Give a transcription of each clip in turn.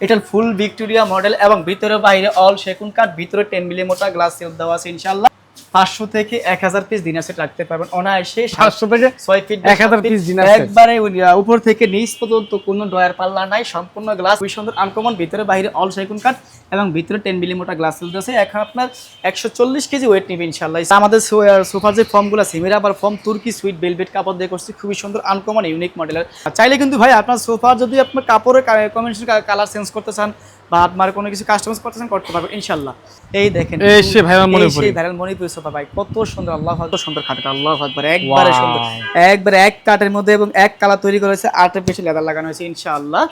এটার ফুল Victoria model এবং ভিতরে বাইরে অল সেগুন কাঠ, ভিতরে 10 মিলি মোটা গ্লাস সেলফ দেওয়া আছে ইনশাআল্লাহ। 500 থেকে 1000 পিস ডিনার সেট রাখতে পারবেন অনায়াসে। 500 থেকে 6 ফিট 1000 পিস ডিনার সেট একবারে উপর থেকে নিচ পর্যন্ত কোনো ডয়ার পাল্লা নাই, সম্পূর্ণ গ্লাস খুব সুন্দর আনকমন, ভিতরে বাইরে অল সেগুন কাঠ এবং ভিতরে 10 মিলি মোটা গ্লাস সেলফ আছে। এখন আপনার 140 কেজি ওয়েট নেবে ইনশাআল্লাহ। আমাদের সোফার যে ফর্মগুলো সেমিরা আবার ফর্ম তুর্কি সুইট ভেলভেট কাপড় দিয়ে করছি, খুবই সুন্দর আনকমন ইউনিক মডেলের। চাইলে কিন্তু ভাই আপনার সোফার যদি আপনার কাপড়ের কম্বিনেশন কালার চেঞ্জ করতে চান বা আপনার কোনো কিছু কাস্টমাইজ করতে চান করতে পারবেন ইনশাআল্লাহ। এই দেখেন এই সে ভাইরাল মণিপুরি, এই ভাইরাল মণিপুরি সোফা ভাই কত সুন্দর, আল্লাহু আকবার, সুন্দর খাটটা, আল্লাহু আকবার, একবারে সুন্দর, একবারে এক কাঠের মধ্যে এবং এক কালার তৈরি করেছে, আর্টিফিশিয়াল লেদার লাগানো হয়েছে ইনশাআল্লাহ।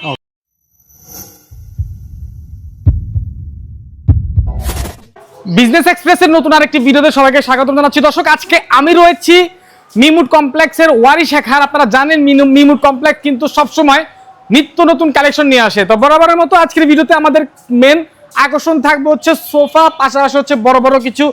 বিজনেস এক্সপ্রেসের নতুন আরেকটি ভিডিওতে সবাইকে স্বাগত জানাচ্ছি। দর্শক, আজকে আমি রয়েছি মিমুড কমপ্লেক্সের ওয়ারি শাখার। আপনারা জানেন মিমুড কমপ্লেক্স কিন্তু সবসময় নিত্য নতুন কালেকশন নিয়ে আসে। তো বরাবরের মতো আজকের ভিডিওতে আমাদের মেন আকর্ষণ থাকবে হচ্ছে সোফা, পাশাপাশি হচ্ছে বড় বড় কিছু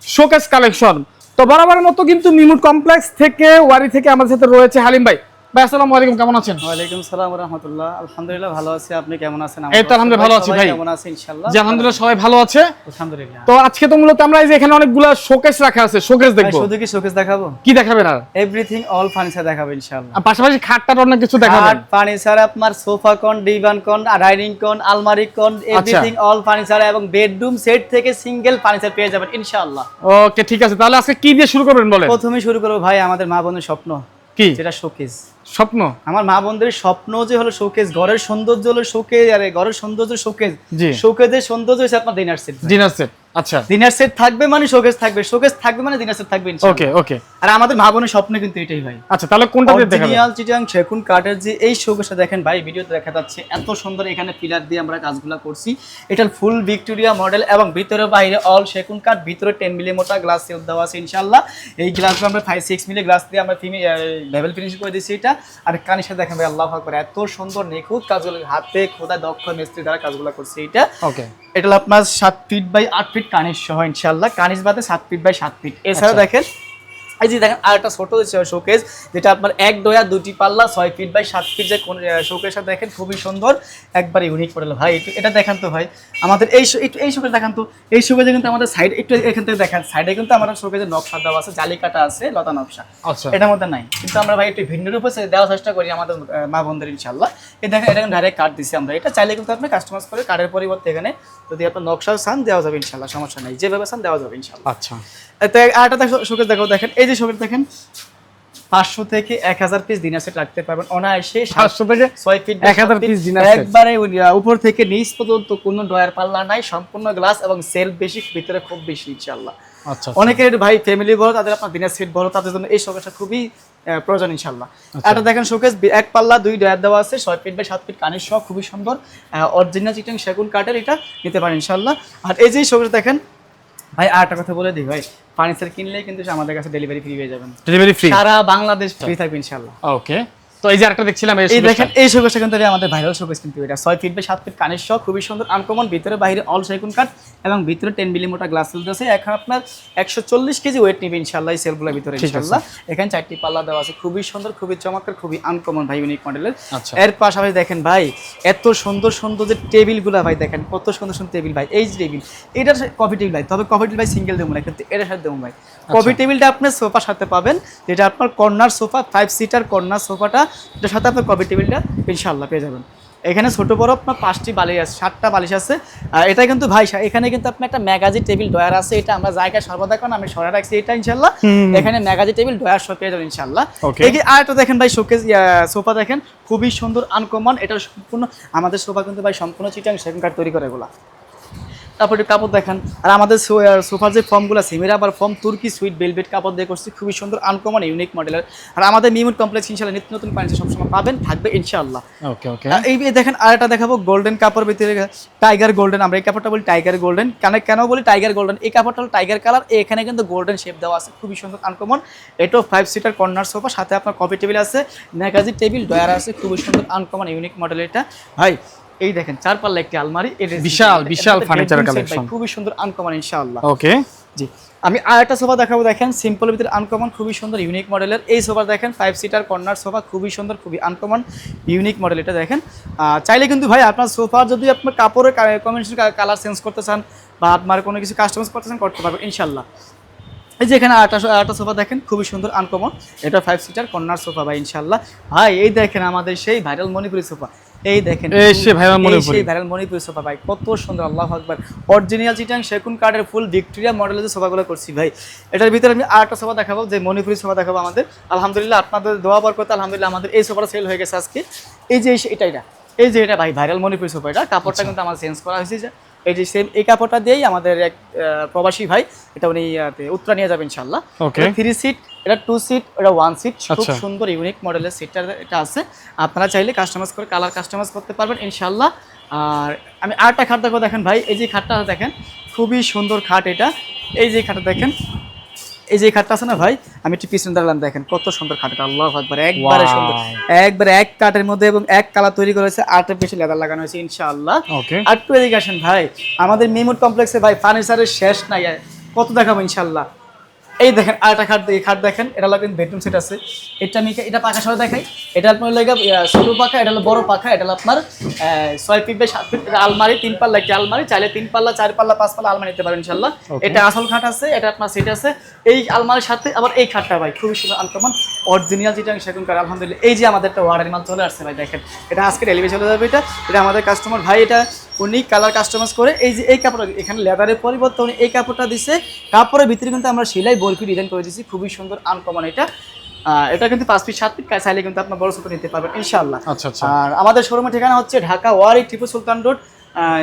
শোকেস কালেকশন। তো বরাবরের মতো কিন্তু মিমুড কমপ্লেক্স থেকে ওয়ারি থেকে আমাদের সাথে রয়েছে হালিম ভাই। ভাই আসসালামু আলাইকুম, কেমন আছেন? ওয়ালাইকুম সালাম ওয়া রাহমাতুল্লাহ। আলহামদুলিল্লাহ ভালো আছি, আপনি কেমন আছেন? এই তো আলহামদুলিল্লাহ ভালো আছি ভাই। কেমন আছেন? ইনশাআল্লাহ জি আলহামদুলিল্লাহ সবাই ভালো আছে আলহামদুলিল্লাহ। তো আজকে তো মূলত আমরা এই যে এখানে অনেকগুলো শোকেস রাখা আছে, শোকেস দেখবো। শুধু কি শোকেস দেখাবো? কি দেখাবেন? আর এভরিথিং অল ফার্নিচার দেখাবো ইনশাআল্লাহ। আর পাশাপাশি খাটটার অনেক কিছু দেখাবেন। খাট ফার্নিচার আপনার সোফা কোন, ডিভান কোন, ডাইনিং কোন, আলমারি কোন, এভরিথিং অল ফার্নিচার এবং বেডরুম সেট থেকে সিঙ্গেল ফার্নিচার পেয়ে যাবেন ইনশাআল্লাহ। ওকে ঠিক আছে, তাহলে আজকে কি দিয়ে শুরু করবেন বলেন? প্রথমে শুরু করব ভাই আমাদের মা বোনের স্বপ্ন, কি যেটা শোকেস। স্বপ্ন? আমার মা বোনদের স্বপ্ন যে হলো শোকেস, ঘরের সৌন্দর্য হলো শোকেস, আরে ঘরের সৌন্দর্য শোকেস। জি, শোকেসের সৌন্দর্য হচ্ছে আপনার ডিনার সেট। ডিনার সেট, আচ্ছা ডিনার সেট থাকবে মানে শোকেস থাকবে, শোকেস থাকবে মানে ডিনার সেট থাকবে ইনশাআল্লাহ। ওকে ওকে। আর আমাদের মা বোনের স্বপ্ন কিন্তু এটাই ভাই। আচ্ছা তাহলে কোনটা দিয়ে দেখাবেন? অরিজিনাল চিটাং সেগুন কাঠের যে এই শোকেসটা দেখেন ভাই, ভিডিওতে দেখা যাচ্ছে এত সুন্দর, এখানে পিলার দিয়ে আমরা কাজগুলো করছি। এটার ফুল ভিক্টোরিয়া মডেল এবং ভিতরে বাইরে অল সেগুন কাঠ, ভিতরে 10 মিলি মোটা গ্লাস সেলফ দেওয়া আছে ইনশাআল্লাহ। এই গ্লাসগুলো আমরা 5-6 মিলি গ্লাস দিয়ে আমরা লেভেল ফিনিশ করে দিয়েছি এটা। আর কানিশা দেখেন ভাই, আল্লাহু আকবার, এত সুন্দর নিখুঁত কাজগুলো, হাতে খোদা দক্ষ মিস্ত্রি দ্বারা কাজগুলো করছে এটা। ওকে, এটা হলো আপনার 7 ফিট বাই 8 ফিট কানিশ সহ ইনশাআল্লাহ। কানিশ বাদে 7 ফিট বাই 7 ফিট। এছাড়া দেখেন এই যে দেখেন আরেকটা ছোট শোকেস, যেটা আপনার এক ডয়া দুটি পাল্লা 6 ফিট বাই 7 ফিট যে শোকেসটা দেখেন, খুবই সুন্দর, একবার ইউনিক মডেল ভাই। এটা দেখেন তো ভাই, আমাদের এই শোকেস দেখান তো। এই শোকেসে কিন্তু আমাদের সাইড একটু এখান থেকে দেখেন, সাইডে কিন্তু আমাদের শোকেসের নকশা দেওয়া আছে, জালি কাটা আছে, লতা নকশা। আচ্ছা, এটার মধ্যে নাই, কিন্তু আমরা ভাই একটু ভিন্ন রূপে দেওয়ার চেষ্টা করি আমাদের মা বোনদের ইনশাআল্লাহ। এই দেখেন এটা ডাইরেক্ট কাট দিছি আমরা। এটা চাইলে কিন্তু আপনি কাস্টমাইজ করে কার্ডের পরিবর্তে এখানে যদি আপনার নকশা চান দেওয়া যাবে ইনশাআল্লাহ, সমস্যা নাই, যেভাবে চান দেওয়া যাবে ইনশাআল্লাহ। আচ্ছা তো আরেকটা শোকেস দেখো, দেখেন এই যে শোকেস দেখেন, 500 থেকে 1000 পিস ডিনার সেট রাখতে পারবেন অনায়াসে। 500 থেকে 6 ফিট 1000 পিস ডিনার সেট একবারে উপর থেকে নিচ পর্যন্ত কোনো ডয়ার পাল্লা নাই, সম্পূর্ণ গ্লাস এবং সেলফ বেশি, ভিতরে খুব বেশি ইনশাআল্লাহ। আচ্ছা, অনেকের ভাই ফ্যামিলি বড়, তাদের আপনার ডিনার সেট বড়, তাদের জন্য এই শোকেসটা খুবই প্রয়োজন ইনশাআল্লাহ। এটা দেখেন শোকেস এক পাল্লা 2 ডয়ার দেওয়া আছে, 6 ফিট বাই 7 ফিট কানিশ সহ, খুবই সুন্দর অরিজিনাল চিটাং সেগুন কাঠের, এটা নিতে পারেন ইনশাআল্লাহ। আর এই যে শোকেস দেখেন ভাই, আরেকটা কথা বলে দিই ভাই, ফার্নিচার কিনলেই কিন্তু আমাদের কাছে ডেলিভারি ফ্রি পেয়ে যাবেন, ডেলিভারি ফ্রি সারা বাংলাদেশ ফ্রি থাকবে ইনশাআল্লাহ। ওকে, তো এই যে আরেকটা দেখছিলাম, এই দেখেন এই শোকেসটা কিন্তু আমাদের ভাইরাল শোকেস, কিন্তু এটা 6 ফিট বাই 7 ফিট কানিশ সহ, খুবই সুন্দর আনকমন, ভিতরে বাইরে অল সেগুন কাঠ এবং ভিতরে 10 মিলি মোটা গ্লাস সেলফ আছে। এখন আপনার 140 কেজি ওয়েট নেবে ইনশাআল্লাহ এই সেলফগুলোর ভিতরে ইনশাআল্লাহ। এখানে 4টি পাল্লা দেওয়া আছে, খুবই সুন্দর, খুবই চমৎকার, খুবই আনকমন ভাই, ইউনিক মডেলের। এর পাশাপাশি দেখেন ভাই, এত সুন্দর সুন্দর যে টেবিলগুলো ভাই, দেখেন কত সুন্দর সুন্দর টেবিল ভাই। এই যে টেবিল, এটার কফি টেবিল ভাই, তবে কফি টেবিল ভাই সিঙ্গেল দেবো না, কিন্তু এটার সাথে দেবো ভাই। কফি টেবিলটা আপনার সোফার সাথে পাবেন, যেটা আপনার কর্নার সোফা, 5 সিটার কর্নার সোফাটা, এটার সাথে আপনার কফি টেবিলটা ইনশাআল্লাহ পেয়ে যাবেন। এখানে ছোট বড় আপনার 5টি বালিশ আছে, 7টা বালিশ আছে। আর এটা কিন্তু ভাই, এখানে কিন্তু আপনার একটা ম্যাগাজি টেবিল ডয়ার আছে, এটা আমরা জায়গায় সর্বদা কারণ আমি সরা রাখছি এটা ইনশাআল্লাহ। এখানে ম্যাগাজি টেবিল ডয়ার সব পেয়ে যাবেন ইনশাআল্লাহ। এই যে আরেকটা দেখেন ভাই শোকেস সোফা দেখেন, খুবই সুন্দর আনকমন। এটা সম্পূর্ণ আমাদের সোফা কিন্তু ভাই সম্পূর্ণ চিটাং সেগুন কাঠ তৈরি করে এগুলা। তারপরে কাপড় দেখেন, আর আমাদের সোফার যে ফর্মগুলো সেমিরা আবার ফর্ম তুর্কি সুইট ভেলভেট কাপড় দিয়ে করছি, খুবই সুন্দর আনকমন ইউনিক মডেলের। আর আমাদের মিমুড কমপ্লেক্স ইনশাআল্লাহ নিত্য নতুন ফার্নিচার সবসময় পাবেন, থাকবে ইনশাআল্লাহ। ওকে ওকে। এই দেখেন আরেকটা দেখাবো, গোল্ডেন কাপড় ভিতরে টাইগার গোল্ডেন, আমরা এই কাপড়টা বলি টাইগার গোল্ডেন। কেন বলি টাইগার গোল্ডেন? এই কাপড়টা হলো টাইগার কালার, এখানে কিন্তু গোল্ডেন শেপ দেওয়া আছে, খুবই সুন্দর আনকমন। এটাও 5 সিটার কর্নার সোফা, সাথে আপনার কফি টেবিল আছে, ম্যাগাজি টেবিল ডয়ার আছে, খুবই সুন্দর আনকমন ইউনিক মডেল এটা ভাই। এই দেখেন 4 পাল্লা একটি আলমারি, বিশাল ফার্নিচার কালেকশন, খুবই সুন্দর আনকমন ইনশাআল্লাহ। ওকে, জি আমি আরেকটা সোফা দেখাবো, দেখেন সিম্পলের ভিতরে আনকমন খুবই সুন্দর ইউনিক মডেলের এই সোফা, দেখেন 5 সিটার কর্নার সোফা, খুবই সুন্দর খুবই আনকমন ইউনিক মডেল। এটা দেখেন চাইলে কিন্তু ভাই আপনার সোফা যদি আপনার কাপড়ের কম্বিনেশন কালার চেঞ্জ করতে চান বা আপনার কোনো কিছু কাস্টমাইজ করতে চান করতে পারবেন ইনশাআল্লাহ। এই যে এখানে আরেকটা সোফা দেখেন খুবই সুন্দর আনকমন, এটা 5 সিটার কর্নার সোফা ভাই ইনশাআল্লাহ। ভাই এই দেখেন আমাদের সেই ভাইরাল মণিপুরি সোফা, এই দেখেন সেই ভাইরাল মণিপুরি সোফা ভাই কত সুন্দর, আল্লাহু আকবার। অরিজিনাল চিটাং সেগুন কাঠের ফুল ভিক্টোরিয়া মডেলের যে সোফাগুলো করছি ভাই। এটার ভিতরে আমি আরেকটা সোফা দেখাবো, যে মণিপুরি সোফা দেখাবো আমাদের। আলহামদুলিল্লাহ আপনাদের দোয়া বরকতে আলহামদুলিল্লাহ আমাদের এই সোফাটা সেল হয়ে গেছে আজকে। এই যে এটা ভাই ভাইরাল মণিপুরি সোফা, এটা কাপড়টা কিন্তু আমার চেঞ্জ করা হয়েছে, যে এই যে সেম এই কাপড়টা দিয়েই আমাদের এক প্রবাসী ভাই এটা উনি উত্তরা নিয়ে যাবেন ইনশাআল্লাহ। ওকে, 3 সিট, এটা 2 সিট, এটা 1 সিট, খুব সুন্দর ইউনিক মডেলের সিটটা এটা আছে। আপনারা চাইলে কাস্টমাইজ করে কালার কাস্টমাইজ করতে পারবেন ইনশাআল্লাহ। আর আমি আরেকটা খাট দেখো, দেখেন ভাই এই যে খাটটা দেখেন খুবই সুন্দর খাট এটা। এই যে খাটটা দেখেন, এই যে খাটটা আছে না ভাই, আমি একটু পিছনে দাঁড়ালাম, দেখেন কত সুন্দর খাটটা, আল্লাহু আকবার, একবারে সুন্দর, একবারে এক কাঠের মধ্যে এবং এক কালার তৈরি করা হয়েছে, আর্টিফিশিয়াল লেদার লাগানো হয়েছে ইনশাআল্লাহ। আর একটু এদিকে আসেন ভাই, আমাদের মিমুড কমপ্লেক্সে ভাই ফার্নিচারের শেষ নাই, কত দেখাবো ইনশাআল্লাহ। এই দেখেন আরেকটা খাট দেখেন, এটা হলো কিন্তু বেডরুম সেট আছে, এটা পাখা সহ দেখাই, এটা আপনার লাগে ছোট পাখা, এটা হলো বড় পাখা, এটা হলো আপনার 6 ফিট বাই 7 ফিট আলমারি, 3 পাল্লা একটি আলমারি, চাইলে 3 পাল্লা 4 পাল্লা 5 পাল্লা আলমারি নিতে পারেন ইনশাআল্লাহ। এটা আসল খাট আছে, এটা আপনার সেট আছে এই আলমারির সাথে। আবার এই খাটটা ভাই খুবই সুন্দর আনকমন অরিজিনাল চিটাং সেগুন কাঠ আলহামদুলিল্লাহ। এই যে আমাদের একটা অর্ডার মাল চলে আসছে ভাই, দেখেন এটা আজকে ডেলিভারি চলে যাবে। এটা আমাদের কাস্টমার ভাই, এটা উনি কালার কাস্টমাইজ করে এই যে এই কাপড়টা, এখানে লেদারের পরিবর্তে উনি এই কাপড়টা দিছে, কাপড়ের ভিতরে কিন্তু আমরা সেলাই বরফি ডিজাইন করে দিয়েছি, খুবই সুন্দর আনকমন এটা কিন্তু 5 ফিট 7 ফিট চাইলে কিন্তু আপনার বড় ছোট নিতে পারবেন ইনশাআল্লাহ। আর আমাদের শোরুমের ঠিকানা হচ্ছে ঢাকা ওয়ারি টিপু সুলতান রোড,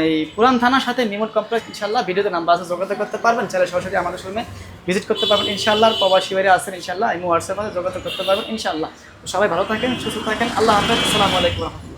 এই পুরান থানার সাথে মিমুড কমপ্লেক্স ইনশাআল্লাহ। ভিডিওতে নাম্বার আছে, যোগাযোগ করতে পারবেন, চাইলে সরাসরি আমাদের শোরুমে ভিজিট করতে পারবেন ইনশাআল্লাহ। প্রবাসী বাইরে আছেন ইনশাআল্লাহ, আমি হোয়াটসঅ্যাপে যোগাযোগ করতে পারবেন ইনশাআল্লাহ। সবাই ভালো থাকেন, সুস্থ থাকেন, আল্লাহ হাফেজ, আসসালামু আলাইকুম।